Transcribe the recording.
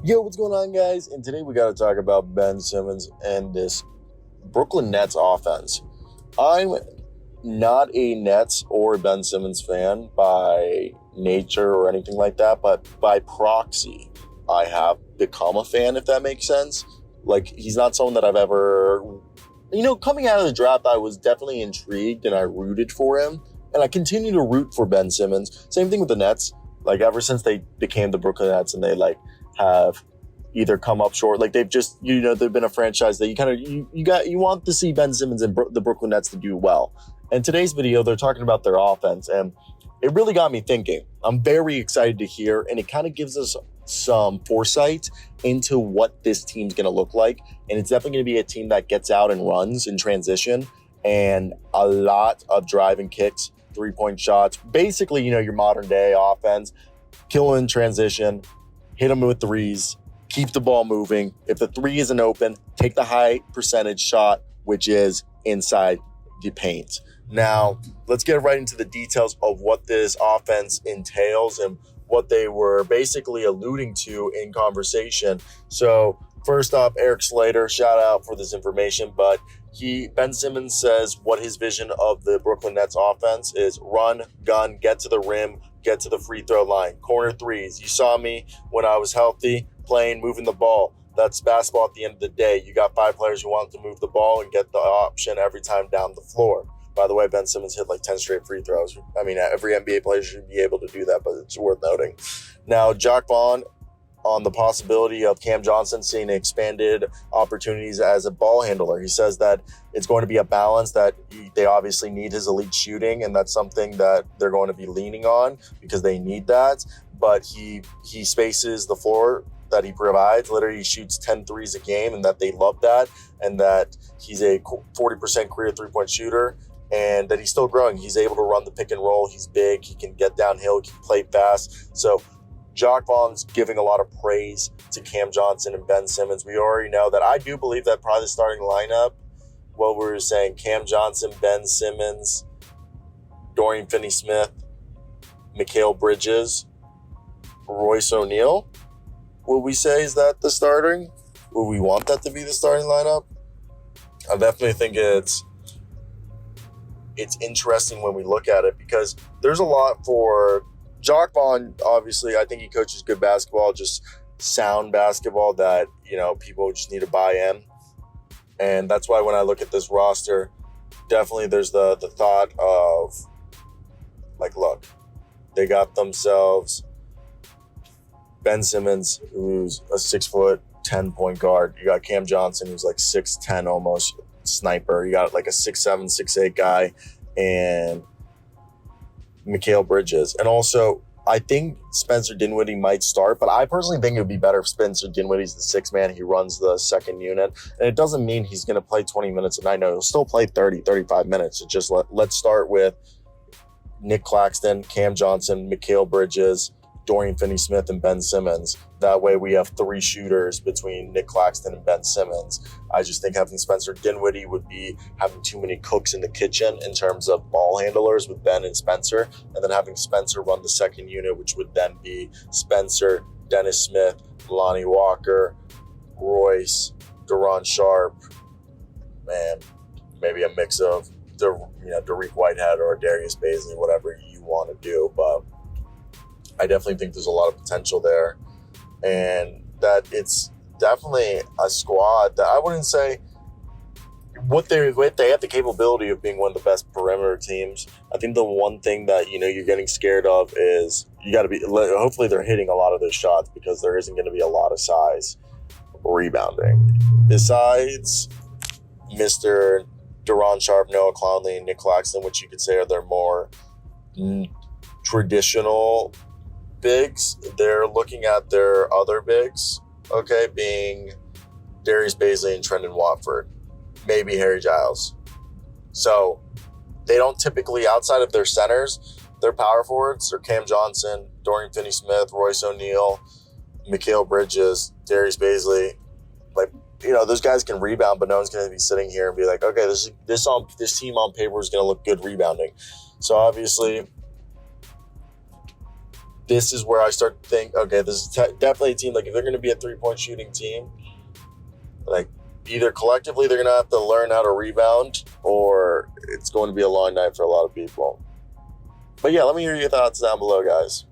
Yo, what's going on, guys? And today we got to talk about Ben Simmons and this Brooklyn Nets offense. I'm not a Nets or Ben Simmons fan by nature or anything like that, but by proxy, I have become a fan, if that makes sense. Like, he's not someone that I've ever, coming out of the draft, I was definitely intrigued and I rooted for him. And I continue to root for Ben Simmons. Same thing with the Nets. Like, ever since they became the Brooklyn Nets and they, have either come up short. Like, they've just, they've been a franchise that you want to see Ben Simmons and the Brooklyn Nets to do well. In today's video, they're talking about their offense, and it really got me thinking. I'm very excited to hear, and it kind of gives us some foresight into what this team's going to look like. And it's definitely going to be a team that gets out and runs in transition, and a lot of driving kicks, three-point shots. Basically, your modern day offense, kill in transition, hit them with threes, keep the ball moving. If the three isn't open, take the high percentage shot, which is inside the paint. Now, let's get right into the details of what this offense entails and what they were basically alluding to in conversation. So, first off, Eric Slater, shout out for this information, but Ben Simmons says what his vision of the Brooklyn Nets offense is: run, gun, get to the rim, get to the free throw line, corner threes. You saw me when I was healthy, playing, moving the ball. That's basketball at the end of the day. You got 5 players who want to move the ball and get the option every time down the floor. By the way, Ben Simmons hit like 10 straight free throws. I mean, every NBA player should be able to do that, but it's worth noting. Now, Jock Vaughn, on the possibility of Cam Johnson seeing expanded opportunities as a ball handler. He says that it's going to be a balance, that they obviously need his elite shooting, and that's something that they're going to be leaning on because they need that. But he spaces the floor that he provides. Literally, he shoots 10 threes a game, and that they love that, and that he's a 40% career three-point shooter, and that he's still growing. He's able to run the pick and roll. He's big. He can get downhill. He can play fast. So Jock Vaughn's giving a lot of praise to Cam Johnson and Ben Simmons. We already know that. I do believe that probably the starting lineup, what we were saying, Cam Johnson, Ben Simmons, Dorian Finney-Smith, Mikal Bridges, Royce O'Neal. Would we say is that the starting? Would we want that to be the starting lineup? I definitely think it's interesting when we look at it, because there's a lot for Jock Vaughn. Obviously, I think he coaches good basketball, just sound basketball that, people just need to buy in. And that's why when I look at this roster, definitely there's the thought of, like, look, they got themselves Ben Simmons, who's a 6'10" point guard. You got Cam Johnson, who's like 6'10" almost sniper. You got like a 6'7", 6'8" guy, and Mikal Bridges. And also, I think Spencer Dinwiddie might start, but I personally think it would be better if Spencer Dinwiddie's the sixth man. He runs the second unit. And it doesn't mean he's going to play 20 minutes a night. No, he'll still play 30, 35 minutes. It's just let's start with Nick Claxton, Cam Johnson, Mikal Bridges, Dorian Finney-Smith, and Ben Simmons. That way we have 3 shooters between Nick Claxton and Ben Simmons. I just think having Spencer Dinwiddie would be having too many cooks in the kitchen in terms of ball handlers with Ben and Spencer, and then having Spencer run the second unit, which would then be Spencer, Dennis Smith, Lonnie Walker, Royce, Deron Sharp, and maybe a mix of Dariq Whitehead or Darius Bazley, whatever you want to do. But I definitely think there's a lot of potential there, and that it's definitely a squad that I wouldn't say what they have the capability of being one of the best perimeter teams. I think the one thing that you're getting scared of is you got to be. Hopefully, they're hitting a lot of those shots, because there isn't going to be a lot of size rebounding besides Mr. Deron Sharp, Noah Clowney, and Nick Claxton, which you could say are their more traditional bigs. They're looking at their other bigs, being Darius Bazley and Trendon Watford, maybe Harry Giles. So they don't typically, outside of their centers, their power forwards are Cam Johnson, Dorian Finney-Smith, Royce O'Neal, Mikal Bridges, Darius Bazley. Those guys can rebound, but no one's going to be sitting here and be like, okay, this team on paper is going to look good rebounding. So obviously, this is where I start to think, okay, this is definitely a team. Like, if they're going to be a 3-point shooting team, like, either collectively they're going to have to learn how to rebound, or it's going to be a long night for a lot of people. But yeah, let me hear your thoughts down below, guys.